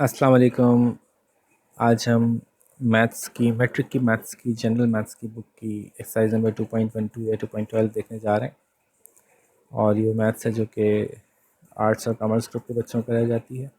अस्सलाम वालेकुम। आज हम मैट्रिक की मैथ्स की जनरल मैथ्स की बुक की एक्सरसाइज नंबर 2.12 या 2.12 देखने जा रहे हैं। और ये मैथ्स है जो कि आर्ट्स और कॉमर्स ग्रुप के बच्चों को कराई जाती है।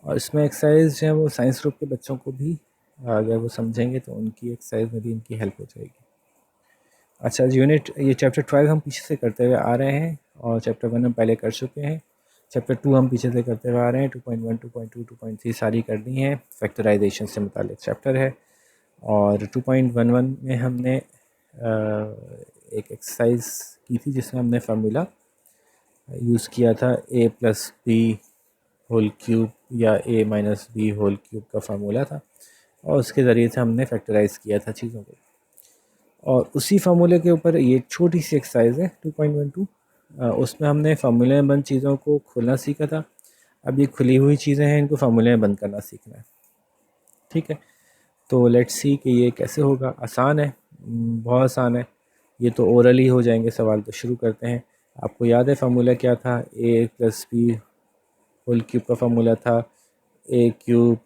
और इसमें एक्सरसाइज जो है वो साइंस ग्रुप के बच्चों को भी अगर वो समझेंगे तो उनकी एक्सरसाइज में भी इनकी हेल्प हो जाएगी। अच्छा, ये चैप्टर 12 हम पीछे से करते हुए आ रहे हैं और चैप्टर 1 हम पहले कर चुके हैं। चैप्टर 2 हम पीछे से करते हुए आ रहे हैं। 2.1, 2.2, 2.3 सारी करनी है। फैक्टराइजेशन से मुतालिक चैप्टर है। और 2.11 में हमने एक एक्सरसाइज की थी जिसमें हमने फार्मूला यूज़ किया था a plus B whole cube या a minus B whole cube का फार्मूला था और उसके ज़रिए से हमने फैक्टराइज किया था चीज़ों को। और उसी फार्मूले के ऊपर ये एक छोटी सी एक्सरसाइज है 2.12। उसमें हमने फार्मूले में बंद चीज़ों को खोलना सीखा था। अब ये खुली हुई चीज़ें हैं, इनको फार्मूले में बंद करना सीखना है। ठीक है, तो लेट्स सी कि ये कैसे होगा। आसान है, बहुत आसान है। ये तो ओरल ही हो जाएंगे सवाल। तो शुरू करते हैं। आपको याद है फार्मूला क्या था? a plus B whole cube का फार्मूला था a cube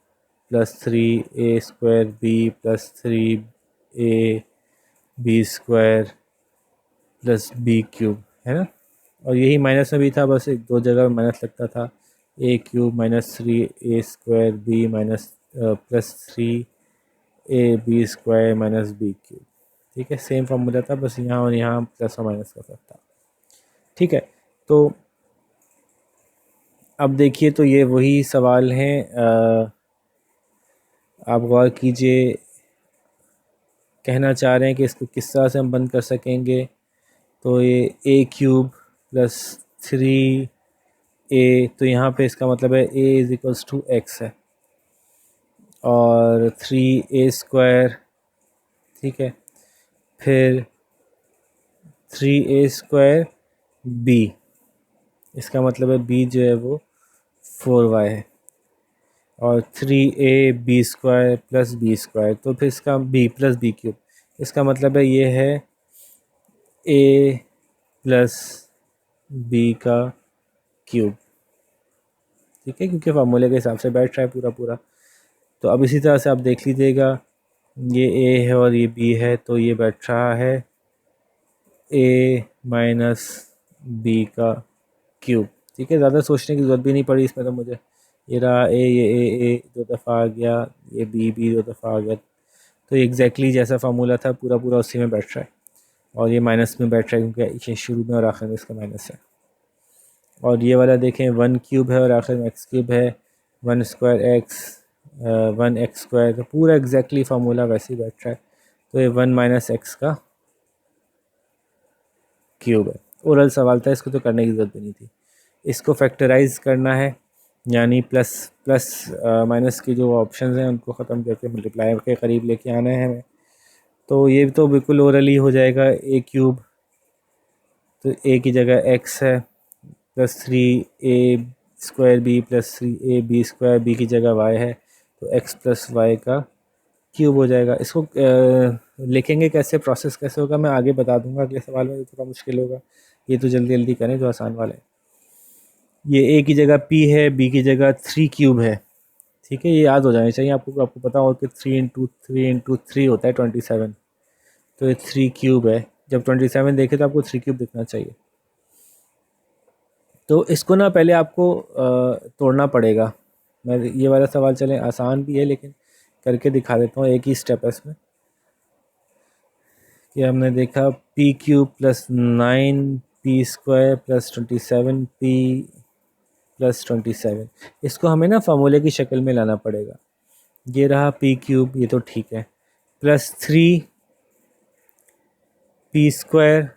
plus 3a² b plus 3a B square plus B cube, है ना। और यही माइनस में भी था, बस एक दो जगह माइनस लगता था। a cube minus 3a² b minus plus 3ab² minus B cube. ठीक है, सेम फार्मूला था, बस यहाँ और यहाँ प्लस और माइनस का फर्क था। ठीक है, तो अब देखिए, तो ये वही सवाल हैं। आप गौर कीजिए, कहना चाह रहे हैं कि इसको किस तरह से हम बंद कर सकेंगे। तो ये a क्यूब प्लस 3a, तो यहाँ पे इसका मतलब है a is equals to x है और 3a²। ठीक है, फिर 3a² b, इसका मतलब है b जो है वो 4y है और 3ab² प्लस b², तो फिर इसका b प्लस बी क्यूब, इसका मतलब है ये है a प्लस बी का क्यूब। ठीक है, क्योंकि फार्मूले के हिसाब से बैठ रहा है पूरा पूरा। तो अब इसी तरह से आप देख लीजिएगा, ये a है और ये b है, तो ये बैठ रहा है a माइनस बी का क्यूब। ठीक है, ज़्यादा सोचने की ज़रूरत भी नहीं पड़ी इसमें तो मुझे। ये रहा a, ये a दो दफ़ा आ गया, ये b दो दफ़ा आ गया। तो एग्जैक्टली जैसा फार्मूला था पूरा पूरा उसी में बैठ रहा है। और ये माइनस में बैठ रहा है क्योंकि ये शुरू में और आखिर में इसका माइनस है। और ये वाला देखें, 1 क्यूब है और आखिर में x क्यूब है, 1 स्क्वायर x, 1x², तो पूरा एग्जैक्टली फार्मूला वैसे ही बैठ रहा है। तो ये 1 माइनस एक्स का क्यूब है। ओरल सवाल था, इसको तो करने की ज़रूरत भी नहीं थी। इसको फैक्टराइज करना है, यानी प्लस प्लस माइनस की जो ऑप्शंस हैं उनको ख़त्म करके मल्टीप्लाई के करीब लेके आना है हमें। तो ये तो बिल्कुल ओरल ही हो जाएगा। a क्यूब, तो a की जगह x है, plus 3a² b plus 3ab² b की जगह y है, तो x प्लस वाई का क्यूब हो जाएगा। इसको लिखेंगे कैसे, प्रोसेस कैसे होगा, मैं आगे बता दूंगा अगले सवाल में। ये थोड़ा मुश्किल होगा, ये तो जल्दी जल्दी करें जो आसान वाले। ये a की जगह p है, b की जगह 3 क्यूब है। ठीक है, ये याद हो जाना चाहिए आपको। आपको पता हो कि 3 × 3 होता है 27, तो ये 3 क्यूब है। जब 27 देखे तो आपको 3 क्यूब दिखना चाहिए। तो इसको ना पहले आपको तोड़ना पड़ेगा। मैं ये वाला सवाल चलें आसान भी है लेकिन करके दिखा देता हूँ। एक ही स्टेप है इसमें कि हमने देखा p cube plus 9p² plus 27p plus 27, इसको हमें ना फार्मूले की शक्ल में लाना पड़ेगा। ये रहा p क्यूब, ये तो ठीक है, प्लस 3p²,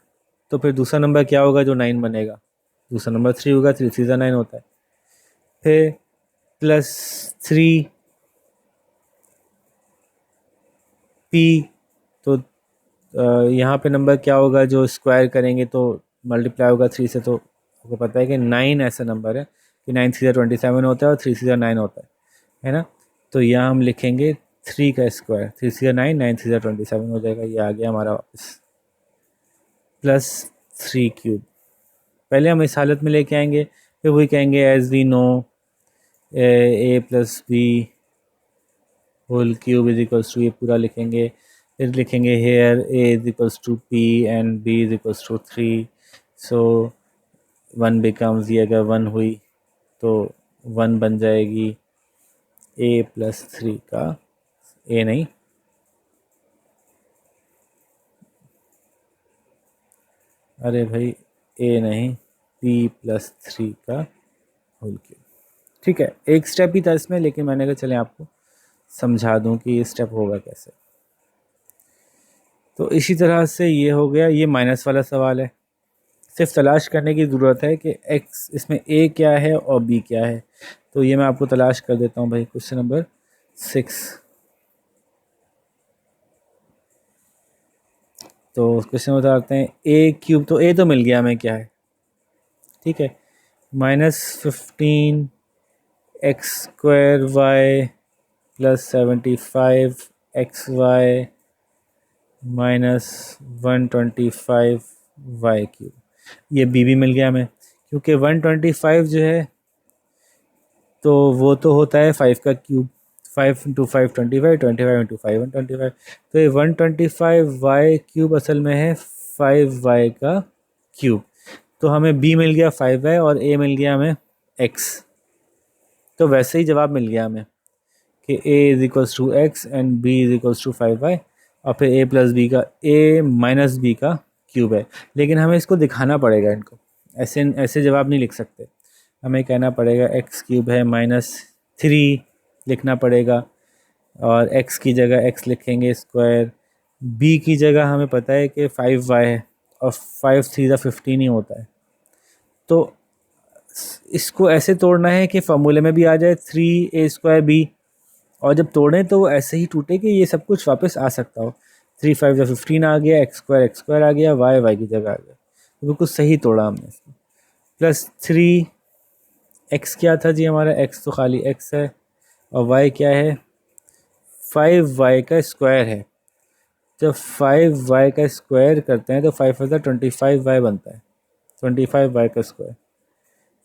तो फिर दूसरा नंबर क्या होगा जो 9 बनेगा? दूसरा नंबर 3 होगा, 3 3 9 होता है। फिर प्लस 3p, तो यहाँ पे नंबर क्या होगा जो स्क्वायर करेंगे तो मल्टीप्लाई होगा 3 से। तो आपको पता है कि 9 ऐसा नंबर है कि 9 3 27 होता है और 3 3 9 होता है ना। तो यहाँ हम लिखेंगे 3 का स्क्वायर, 3 3 9, 9 3 27 हो जाएगा। ये आ गया हमारा वापस, प्लस 3 क्यूब। पहले हम इस हालत में लेके आएंगे, फिर वही कहेंगे as we know A plus B whole cube is equals to, ये पूरा लिखेंगे। फिर लिखेंगे here A is equals to P and B is equals to 3, so 1 becomes, ये अगर 1 हुई तो 1 बन जाएगी ए प्लस 3 का, ए नहीं, अरे भाई ए नहीं, पी प्लस 3 का होल क्यूब। ठीक है, एक स्टेप ही था इसमें, लेकिन मैंने कहा चलें आपको समझा दूं कि ये स्टेप होगा कैसे। तो इसी तरह से ये हो गया, ये माइनस वाला सवाल है। सिर्फ तलाश करने की ज़रूरत है कि x इसमें a क्या है और b क्या है। तो ये मैं आपको तलाश कर देता हूँ भाई, क्वेश्चन नंबर 6। तो क्वेश्चन उतारते हैं, a क्यूब, तो a तो मिल गया हमें क्या है, ठीक है, -15 X square Y plus 75 X Y -125 Y cube. ये b भी मिल गया हमें, क्योंकि 125 जो है तो वो तो होता है 5 का क्यूब, 5 इंटू 5 25, 25 इंटू 5 125। तो ये 125 वाई क्यूब असल में है 5 वाई का क्यूब। तो हमें b मिल गया 5 वाई और a मिल गया हमें x। तो वैसे ही जवाब मिल गया हमें कि a is equals to X and b is equals to 5 वाई, और फिर a प्लस बी का, a माइनस बी का क्यूब है। लेकिन हमें इसको दिखाना पड़ेगा, इनको ऐसे ऐसे जवाब नहीं लिख सकते। हमें कहना पड़ेगा एक्स क्यूब है -3 लिखना पड़ेगा, और x की जगह x लिखेंगे स्क्वायर, b की जगह हमें पता है कि 5y है और 5 3 15 ही होता है। तो इसको ऐसे तोड़ना है कि फार्मूले में भी आ जाए 3a² b, और जब तोड़ें तो वो ऐसे ही टूटे कि ये सब कुछ वापस आ सकता हो। 3 5 15 आ गया, x² आ गया, y की जगह आ गया, तो बिल्कुल सही तोड़ा हमने इसको। +3 x क्या था जी हमारा, x तो खाली x है, और y क्या है, 5y का स्क्वायर है। जब 5y का स्क्वायर करते हैं तो 5 25y बनता है, 25y का स्क्वायर।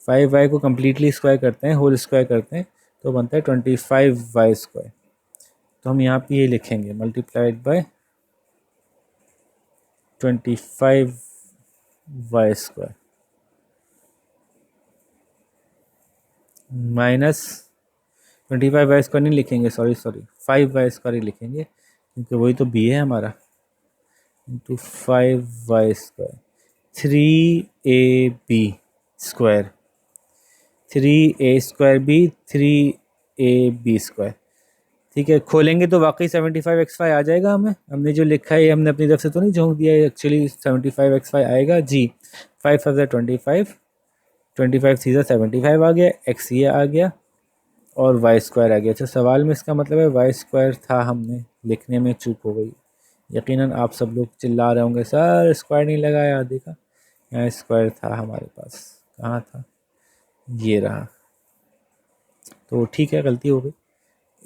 5y को कम्प्लीटली स्क्वायर करते हैं, होल स्क्वायर करते हैं, तो बनता है 25y स्क्वायर। तो हम यहाँ पे ये लिखेंगे multiplied by 25y square minus 25y square नहीं लिखेंगे, सॉरी 5y स्क्वायर ही लिखेंगे, क्योंकि वही तो b है हमारा, into 5y square 3ab square, 3a² b 3ab square. ठीक है, खोलेंगे तो वाकई 75x5 आ जाएगा। हमने जो लिखा है हमने अपनी तरफ से तो नहीं झोंक दिया है, एक्चुअली 75x5 आएगा जी। 5 5 25, 25 3 75 आ गया, x ये आ गया और y स्क्वायर आ गया। अच्छा, सवाल में इसका मतलब है y स्क्वायर था, हमने लिखने में चूक हो गई। यकीनन आप सब लोग चिल्ला रहे होंगे सर स्क्वायर नहीं लगाया, देखा यहाँ स्क्वायर था हमारे पास, कहाँ था, ये रहा। तो ठीक है, गलती हो गई,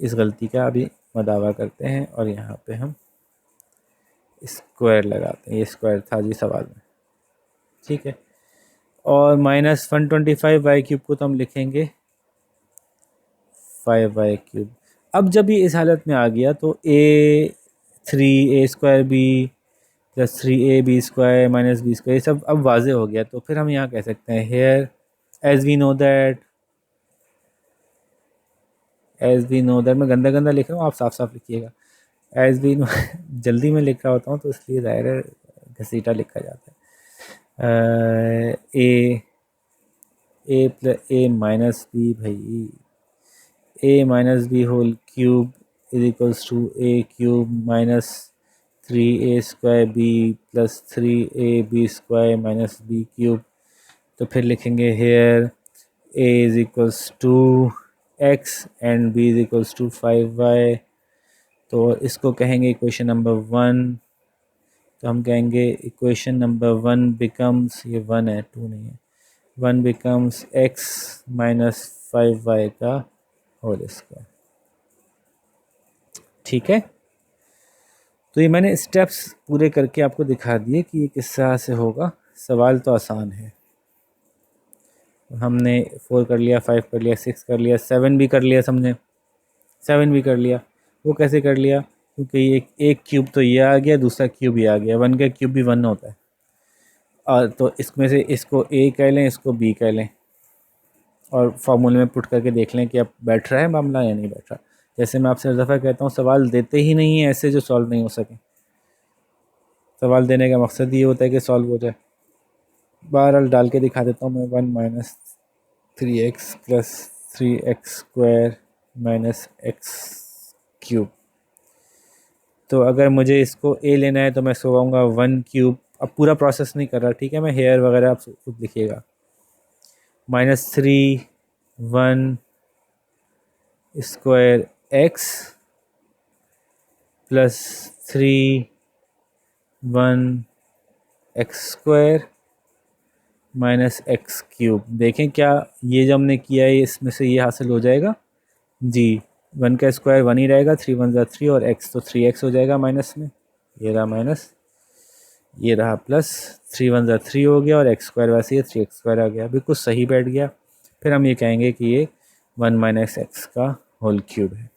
इस गलती का अभी मदावा करते हैं और यहाँ पे हम स्क्वायर लगाते हैं। ये स्क्वायर था जी सवाल में, ठीक है। और -125y³ को तो हम लिखेंगे 5y³। अब जब ये इस हालत में आ गया तो a² b plus 3ab square minus b square, ये सब अब वाजे हो गया। तो फिर हम यहाँ कह सकते हैं here as we know that, मैं गंदा गंदा लिख रहा हूँ, आप साफ साफ लिखिएगा। एज वी नो जल्दी में लिख रहा होता हूँ तो इसलिए ज़ाहिर है घसीटा लिखा जाता है। ए माइनस बी, भाई a minus B whole cube is equals to a³ minus 3a² b plus 3ab square minus b³। तो फिर लिखेंगे here a is equals to x and b is equals to 5y। तो इसको कहेंगे equation number 1। तो हम कहेंगे equation number 1 becomes, ये 1 है 2 नहीं है, 1 बिकम्स x माइनस 5y का होल स्क्वायर। ठीक है, तो ये मैंने स्टेप्स पूरे करके आपको दिखा दिए कि ये किस तरह से होगा। सवाल तो आसान है। हमने 4 कर लिया, 5 कर लिया, 6 कर लिया, 7 भी कर लिया, समझे 7 भी कर लिया। वो कैसे कर लिया? क्योंकि एक क्यूब तो ये आ गया, दूसरा क्यूब ये आ गया, 1 का क्यूब भी 1 होता है। और तो इसमें से इसको ए कह लें, इसको बी कह लें, और फार्मूले में पुट करके देख लें कि अब बैठ रहा है मामला या नहीं बैठ रहा। जैसे मैं आपसे हर दफ़ा कहता हूँ, सवाल देते ही नहीं है ऐसे जो सॉल्व नहीं हो सके। सवाल देने का मकसद ये होता है कि सॉल्व हो जाए। बहरहाल डाल के दिखा देता हूँ मैं, 1 minus 3x plus 3x square minus x cube. तो अगर मुझे इसको a लेना है तो मैं इसको कहूँगा 1 क्यूब। अब पूरा प्रोसेस नहीं कर रहा, ठीक है, मैं हेयर वगैरह आप खुद लिखिएगा। -3 1 square x plus 3 1 x square minus x cube. देखें क्या ये जो हमने किया है इसमें से ये हासिल हो जाएगा जी। 1 का स्क्वायर 1 ही रहेगा, 3 1 ज़ा 3 और x तो 3x हो जाएगा माइनस में, ये रहा माइनस, ये रहा प्लस, 3 1 ज़ा 3 हो गया और x स्क्वायर वैसे ही 3x स्क्वायर आ गया, बिल्कुल सही बैठ गया। फिर हम ये कहेंगे कि ये 1 माइनस एक्स का होल क्यूब है।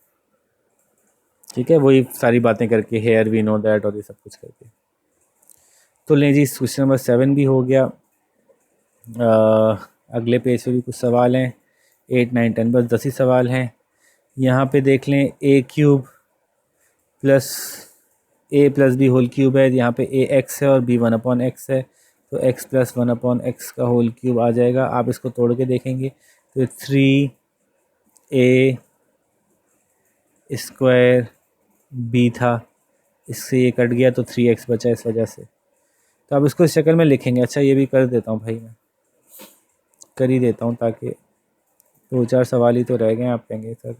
ठीक है, वही सारी बातें करके, हेयर वी नो दैट और ये सब कुछ करके। तो लें जी, क्वेश्चन नंबर 7 भी हो गया। अगले पेज पे भी कुछ सवाल हैं, 8 9 10 बस 10 ही सवाल हैं। यहाँ पे देख लें, ए क्यूब प्लस ए प्लस बी होल क्यूब है, यहाँ पे ए एक्स है और बी 1/x है, तो x प्लस 1/x का होल क्यूब आ जाएगा। आप इसको तोड़ के देखेंगे तो 3a स्क्वायर b था, इससे ये कट गया तो 3x बचा इस वजह से। तो अब इसको इस शक्ल में लिखेंगे। अच्छा, ये भी कर देता हूँ भाई, मैं कर ही देता हूँ ताकि 2 4 सवाल ही तो रह गए। आप कहेंगे सर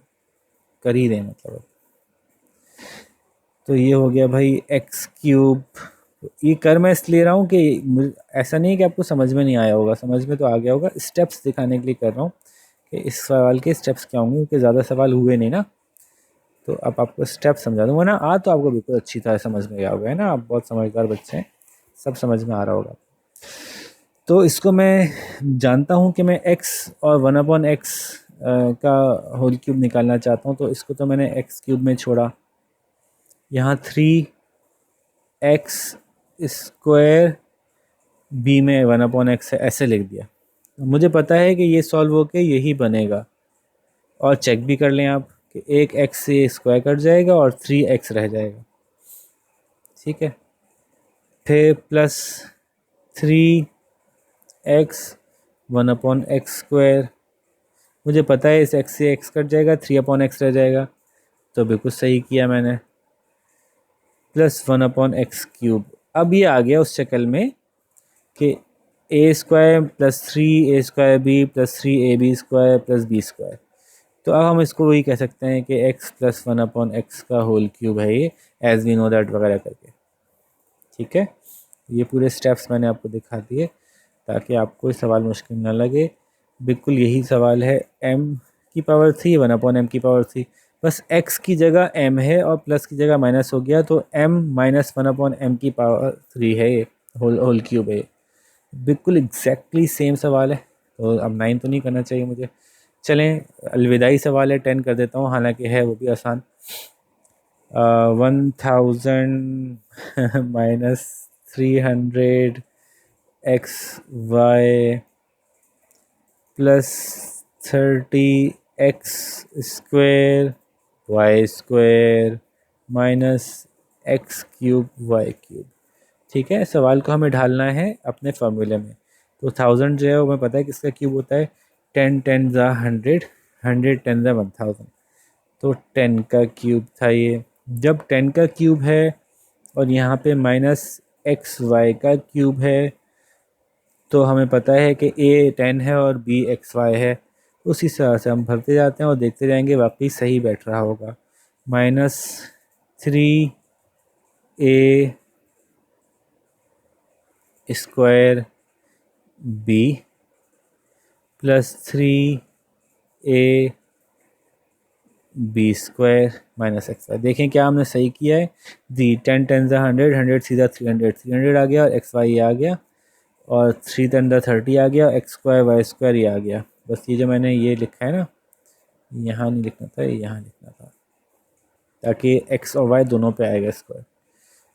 कर ही दें मतलब। तो ये हो गया भाई x क्यूब। ये कर मैं इसलिए रहा हूँ कि ऐसा नहीं है कि आपको समझ में नहीं आया होगा, समझ में तो आ गया होगा। स्टेप्स दिखाने के लिए कर रहा हूँ कि इस सवाल के स्टेप्स क्या होंगे, क्योंकि ज़्यादा सवाल हुए नहीं ना, तो अब आपको स्टेप समझा दूँगा ना। तो आपको बिल्कुल अच्छी तरह समझ में आ गया है ना, आप बहुत समझदार बच्चे हैं, सब समझ में आ रहा होगा। तो इसको मैं जानता हूँ कि मैं x और 1/x का होल क्यूब निकालना चाहता हूँ, तो इसको तो मैंने x क्यूब में छोड़ा, यहाँ 3x स्क्वायर b में 1/x है, ऐसे लिख दिया। मुझे पता है कि ये सॉल्व होके यही बनेगा, और चेक भी कर लें आप कि एक x से स्क्वायर कट जाएगा और 3x रह जाएगा, ठीक है। फिर प्लस 3x 1/x स्क्वायर, मुझे पता है इस x से x कट जाएगा, 3/x रह जाएगा, तो बिल्कुल सही किया मैंने, प्लस 1/x क्यूब। अब ये आ गया उस शक्ल में कि a square plus 3a square b plus 3ab square plus b square. तो अब हम इसको वही कह सकते हैं कि x प्लस 1/x का होल क्यूब है ये, एज वी नो दैट वगैरह करके, ठीक है। ये पूरे स्टेप्स मैंने आपको दिखा दिए ताकि आपको सवाल मुश्किल ना लगे। बिल्कुल यही सवाल है, m की पावर 3 1/m की पावर 3, बस x की जगह m है और प्लस की जगह माइनस हो गया, तो m माइनस 1/m की पावर 3 है ये, होल क्यूब है। बिल्कुल एग्जैक्टली सेम सवाल है, तो अब 9 तो नहीं करना चाहिए मुझे। चलें, अलविदाई सवाल है, 10 कर देता हूँ, हालांकि है वो भी आसान। 1000 minus 300 XY plus 30x square y square minus x cube y cube. ठीक है, सवाल को हमें ढालना है अपने फार्मूले में। तो 1000 जो है वो हमें पता है किसका क्यूब होता है, 10 10 ज़ा 100, 100 10 ज़ा 1000, तो 10 का क्यूब था ये। जब 10 का क्यूब है और यहाँ पे माइनस एक्स वाई का क्यूब है, तो हमें पता है कि a 10 है और b xy है। उसी तरह से हम भरते जाते हैं और देखते जाएंगे वाकई सही बैठ रहा होगा। -3a square b plus 3a B square minus X Y. देखें क्या हमने सही किया है जी। 10 10 ज़ा 100, 100 सीधा 300, 300 आ गया और एक्स वाई आ गया, और 3 के अंदर 30 आ गया, एक्स स्क्वायर वाई स्क्वायर ये आ गया। बस ये जो मैंने ये लिखा है ना, यहाँ नहीं लिखना था, यहाँ लिखना था, ताकि एक्स और वाई दोनों पे आएगा स्क्वायर,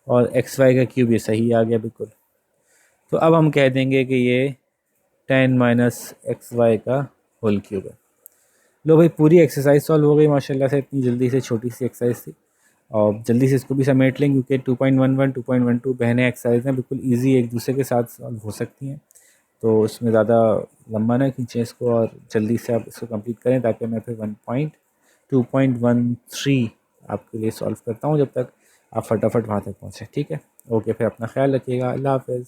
और एक्स वाई का क्यूब ये सही आ गया बिल्कुल। तो अब हम कह देंगे कि ये 10 माइनस एक्स वाई का होल क्यूब है। लो भाई, पूरी एक्सरसाइज सॉल्व हो गई माशाल्लाह से, इतनी जल्दी से, छोटी सी एक्सरसाइज थी। और जल्दी से इसको भी समेट लें, क्योंकि 2.11 2.12 बहने एक्सरसाइज हैं, बिल्कुल इजी एक दूसरे के साथ सॉल्व हो सकती हैं। तो इसमें ज़्यादा लंबा ना खींचें इसको, और जल्दी से आप इसको कंप्लीट करें, ताकि मैं फिर 2.13 आपके लिए सॉल्व करता हूँ, जब तक आप फटाफट वहाँ तक पहुँचें। ठीक है, ओके, फिर अपना ख्याल रखिएगा, अल्लाह हाफ़िज़।